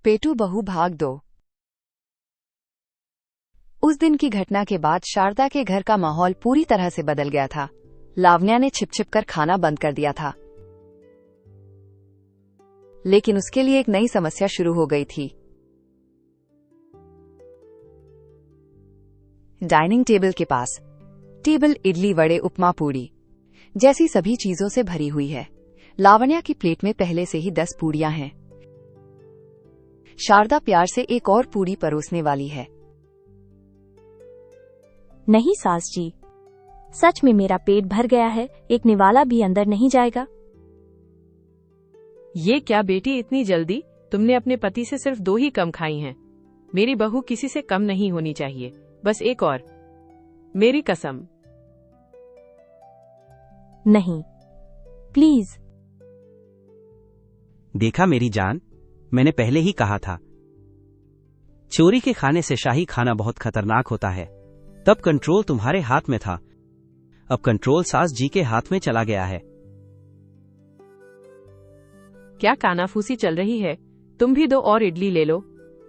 पेटू बहू भाग 2। उस दिन की घटना के बाद शारदा के घर का माहौल पूरी तरह से बदल गया था। लावण्या ने छिप छिप कर खाना बंद कर दिया था, लेकिन उसके लिए एक नई समस्या शुरू हो गई थी। डाइनिंग टेबल के पास टेबल इडली, वड़े, उपमा, पूड़ी जैसी सभी चीजों से भरी हुई है। लावण्या की प्लेट में पहले से ही 10 पूड़ियां हैं। शारदा प्यार से एक और पूड़ी परोसने वाली है। नहीं सास जी, सच में मेरा पेट भर गया है, एक निवाला भी अंदर नहीं जाएगा। ये क्या बेटी, इतनी जल्दी? तुमने अपने पति से सिर्फ 2 ही कम खाई हैं। मेरी बहू किसी से कम नहीं होनी चाहिए, बस एक और, मेरी कसम। नहीं, प्लीज। देखा मेरी जान, मैंने पहले ही कहा था, चोरी के खाने से शाही खाना बहुत खतरनाक होता है। तब कंट्रोल तुम्हारे हाथ में था, अब कंट्रोल सास जी के हाथ में चला गया है। क्या कानाफूसी चल रही है? तुम भी 2 और इडली ले लो।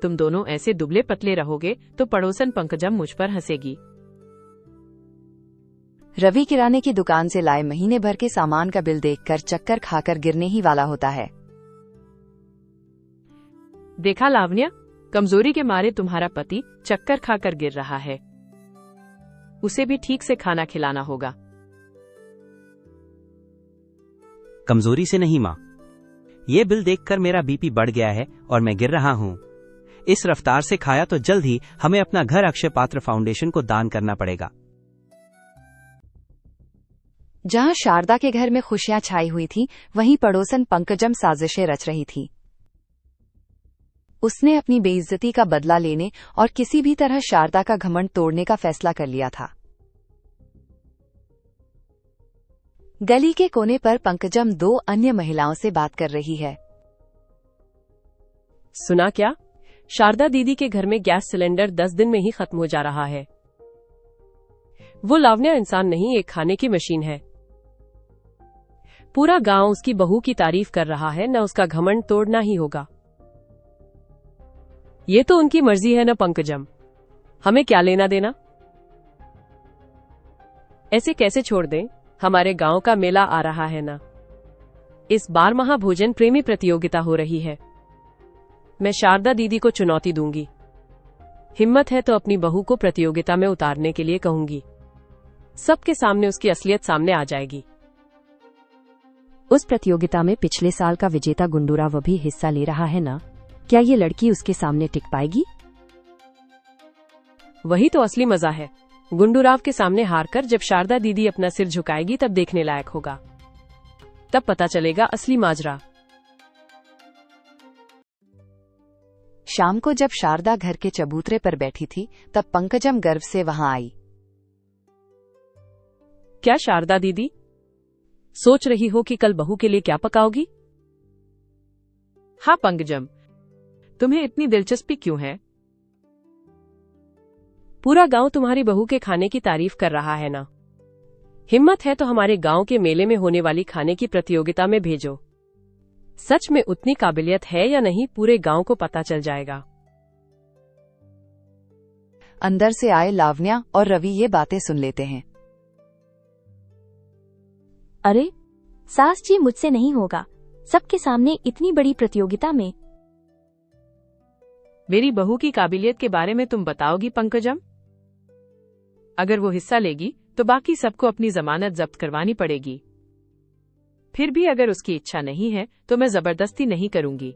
तुम दोनों ऐसे दुबले पतले रहोगे तो पड़ोसन पंकजम मुझ पर हंसेगी। रवि किराने की दुकान से लाए महीने भर के सामान का बिल देखकर चक्कर खाकर गिरने ही वाला होता है। देखा लावण्या, कमजोरी के मारे तुम्हारा पति चक्कर खाकर गिर रहा है। उसे भी ठीक से खाना खिलाना होगा। कमजोरी से नहीं माँ, ये बिल देखकर मेरा बीपी बढ़ गया है और मैं गिर रहा हूँ। इस रफ्तार से खाया तो जल्द ही हमें अपना घर अक्षय पात्र फाउंडेशन को दान करना पड़ेगा। जहां शारदा के घर में खुशियां छाई हुई थी, वहीं पड़ोसन पंकजम साजिशें रच रही थी। उसने अपनी बेइज्जती का बदला लेने और किसी भी तरह शारदा का घमंड तोड़ने का फैसला कर लिया था। गली के कोने पर पंकजम 2 अन्य महिलाओं से बात कर रही है। सुना क्या? शारदा दीदी के घर में गैस सिलेंडर 10 दिन में ही खत्म हो जा रहा है। वो लावण्या इंसान नहीं, एक खाने की मशीन है। पूरा गांव उसकी बहू की तारीफ कर रहा है, न उसका घमंड तोड़ना ही होगा। ये तो उनकी मर्जी है न पंकजम, हमें क्या लेना देना। ऐसे कैसे छोड़ दें? हमारे गांव का मेला आ रहा है ना। इस बार महाभोजन प्रेमी प्रतियोगिता हो रही है। मैं शारदा दीदी को चुनौती दूंगी। हिम्मत है तो अपनी बहू को प्रतियोगिता में उतारने के लिए कहूंगी। सबके सामने उसकी असलियत सामने आ जाएगी। उस प्रतियोगिता में पिछले साल का विजेता गुंडूराव भी हिस्सा ले रहा है ना। क्या ये लड़की उसके सामने टिक पाएगी? वही तो असली मजा है। गुंडूराव के सामने हारकर जब शारदा दीदी अपना सिर झुकाएगी तब देखने लायक होगा। तब पता चलेगा असली माजरा। शाम को जब शारदा घर के चबूतरे पर बैठी थी, तब पंकजम गर्व से वहां आई। क्या शारदा दीदी, सोच रही हो कि कल बहू के लिए क्या पकाओगी? हाँ पंकजम, तुम्हें इतनी दिलचस्पी क्यों है? पूरा गांव तुम्हारी बहू के खाने की तारीफ कर रहा है ना। हिम्मत है तो हमारे गांव के मेले में होने वाली खाने की प्रतियोगिता में भेजो। सच में उतनी काबिलियत है या नहीं, पूरे गांव को पता चल जाएगा। अंदर से आए लावण्या और रवि ये बातें सुन लेते हैं। अरे सास जी, मुझसे नहीं होगा, सबके सामने इतनी बड़ी प्रतियोगिता में। मेरी बहू की काबिलियत के बारे में तुम बताओगी पंकजम? अगर वो हिस्सा लेगी तो बाकी सबको अपनी जमानत जब्त करवानी पड़ेगी। फिर भी अगर उसकी इच्छा नहीं है तो मैं जबरदस्ती नहीं करूंगी।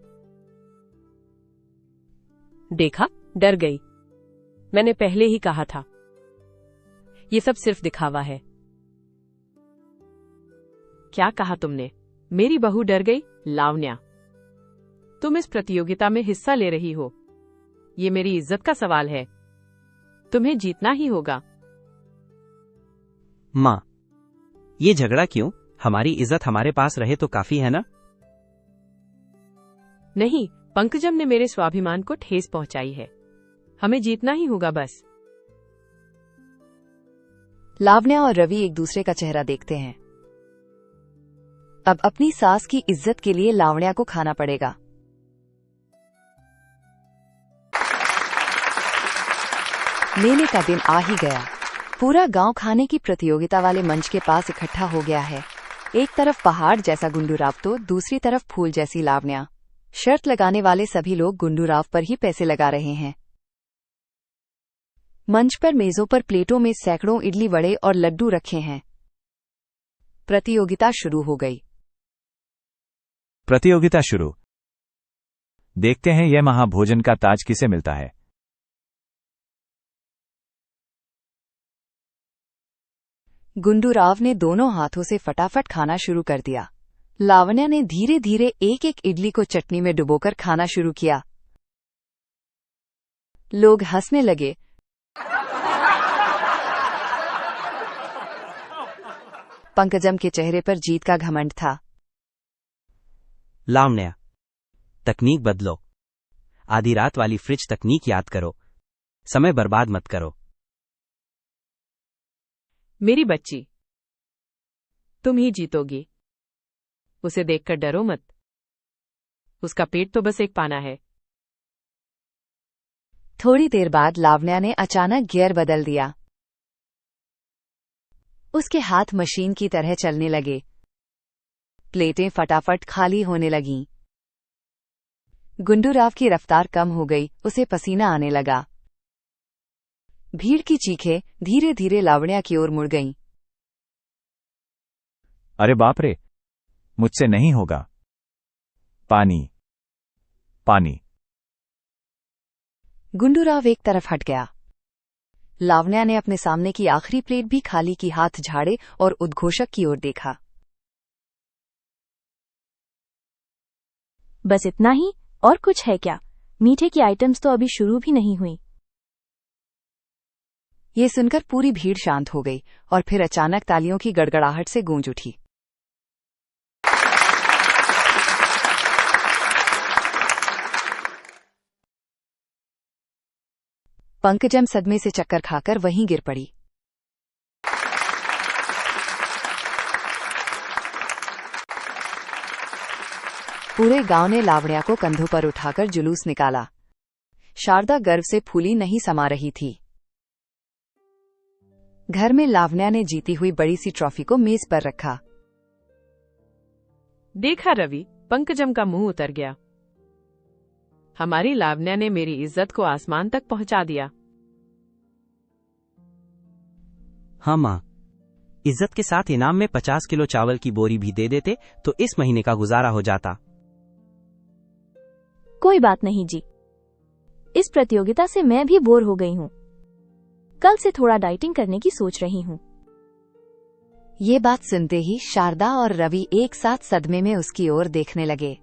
देखा, डर गई। मैंने पहले ही कहा था, ये सब सिर्फ दिखावा है। क्या कहा तुमने? मेरी बहू डर गई? लावण्या, तुम इस प्रतियोगिता में हिस्सा ले रही हो, ये मेरी इज्जत का सवाल है। तुम्हें जीतना ही होगा। माँ, ये झगड़ा क्यों? हमारी इज्जत हमारे पास रहे तो काफी है ना। नहीं, पंकजम ने मेरे स्वाभिमान को ठेस पहुंचाई है। हमें जीतना ही होगा बस। लावण्या और रवि एक दूसरे का चेहरा देखते हैं। अब अपनी सास की इज्जत के लिए लावण्या को खाना पड़ेगा। मेले का दिन आ ही गया। पूरा गांव खाने की प्रतियोगिता वाले मंच के पास इकट्ठा हो गया है। एक तरफ पहाड़ जैसा गुंडूराव तो दूसरी तरफ फूल जैसी लावण्या। शर्त लगाने वाले सभी लोग गुंडूराव पर ही पैसे लगा रहे हैं। मंच पर मेजों पर प्लेटों में सैकड़ों इडली वड़े और लड्डू रखे हैं। प्रतियोगिता शुरू हो गई। प्रतियोगिता शुरू। देखते हैं यह महाभोजन का ताज किसे मिलता है। गुंडूराव ने दोनों हाथों से फटाफट खाना शुरू कर दिया। लावण्या ने धीरे धीरे एक एक इडली को चटनी में डुबोकर खाना शुरू किया। लोग हंसने लगे। पंकजम के चेहरे पर जीत का घमंड था। लावण्या, तकनीक बदलो। आधी रात वाली फ्रिज तकनीक याद करो। समय बर्बाद मत करो। मेरी बच्ची, तुम ही जीतोगी। उसे देखकर डरो मत। उसका पेट तो बस एक पाना है। थोड़ी देर बाद लावण्या ने अचानक गियर बदल दिया। उसके हाथ मशीन की तरह चलने लगे। प्लेटें फटाफट खाली होने लगीं। गुंडूराव की रफ्तार कम हो गई, उसे पसीना आने लगा। भीड़ की चीखें धीरे धीरे लावण्या की ओर मुड़ गईं। अरे बाप रे, मुझसे नहीं होगा। पानी, पानी। गुंडूराव एक तरफ हट गया। लावण्या ने अपने सामने की आखिरी प्लेट भी खाली की हाथ झाड़े और उद्घोषक की ओर देखा। बस इतना ही? और कुछ है क्या? मीठे की आइटम्स तो अभी शुरू भी नहीं हुई। ये सुनकर पूरी भीड़ शांत हो गई और फिर अचानक तालियों की गड़गड़ाहट से गूंज उठी। पंकजम सदमे से चक्कर खाकर वहीं गिर पड़ी। पूरे गांव ने लावण्या को कंधों पर उठाकर जुलूस निकाला। शारदा गर्व से फूली नहीं समा रही थी। घर में लावण्या ने जीती हुई बड़ी सी ट्रॉफी को मेज पर रखा। देखा रवि, पंकजम का मुंह उतर गया। हमारी लावण्या ने मेरी इज्जत को आसमान तक पहुंचा दिया। हाँ माँ, इज्जत के साथ इनाम में 50 किलो चावल की बोरी भी दे देते तो इस महीने का गुजारा हो जाता। कोई बात नहीं जी, इस प्रतियोगिता से मैं भी बोर हो गई हूँ। कल से थोड़ा डाइटिंग करने की सोच रही हूँ। ये बात सुनते ही शारदा और रवि एक साथ सदमे में उसकी ओर देखने लगे।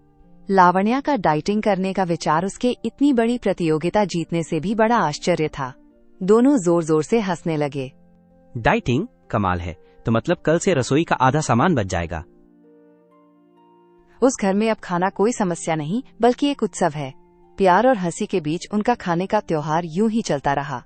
लावण्या का डाइटिंग करने का विचार उसके इतनी बड़ी प्रतियोगिता जीतने से भी बड़ा आश्चर्य था। दोनों जोर जोर से हंसने लगे। डाइटिंग कमाल है, तो मतलब कल से रसोई का आधा सामान बच जाएगा। उस घर में अब खाना कोई समस्या नहीं बल्कि एक उत्सव है। प्यार और हंसी के बीच उनका खाने का त्योहार यूं ही चलता रहा।